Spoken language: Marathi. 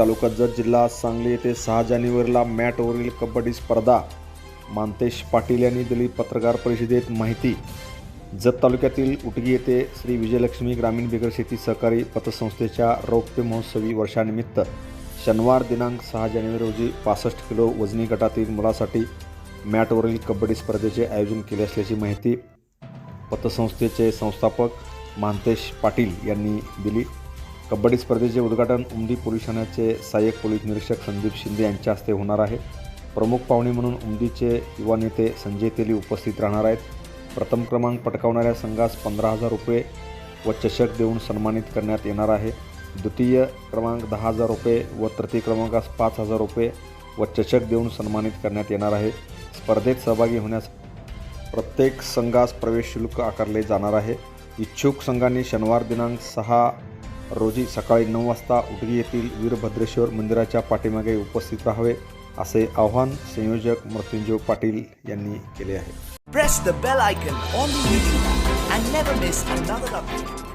तालुका जत जिल्हा सांगली येथे 6 जानेवारीला मॅटवरील कबड्डी स्पर्धा मानतेश पाटील यांनी दिली पत्रकार परिषदेत माहिती। जत तालुक्यातील उटगी येथे श्री विजयलक्ष्मी ग्रामीण बिगर शेती सहकारी पतसंस्थेच्या रौप्य महोत्सवी वर्षानिमित्त शनिवार दिनांक 6 जानेवारी रोजी 65 किलो वजनी गटातील मुलासाठी मॅटवरील कबड्डी स्पर्धेचे आयोजन केले असल्याची माहिती पतसंस्थेचे संस्थापक मानतेश पाटील यांनी दिली। कबड्डी स्पर्धेचे उद्घाटन उमदी पोलीस ठाण्याचे सहाय्यक पोलीस निरीक्षक संदीप शिंदे यांच्या हस्ते होणार आहे। प्रमुख पाहुणे म्हणून उमदीचे युवा नेते संजय तेली उपस्थित राहणार आहेत। प्रथम क्रमांक पटकावणाऱ्या संघास 15,000 रुपये व चषक देऊन सन्मानित करण्यात येणार आहे। द्वितीय क्रमांक 10,000 रुपये व तृतीय क्रमांकास 5,000 रुपये व चषक देऊन सन्मानित करण्यात येणार आहे। स्पर्धेत सहभागी होण्यास प्रत्येक संघास प्रवेश शुल्क आकारले जाणार आहे। इच्छुक संघांनी शनिवार दिनांक 6 रोजी सकाळी 9 वाजता उटगी येथील वीरभद्रेश्वर मंदिराच्या पाठीमागे उपस्थित राहावे असे आवाहन संयोजक मृत्युंजय पाटील यांनी केले आहे। Press the bell icon on the YouTube and never miss another update.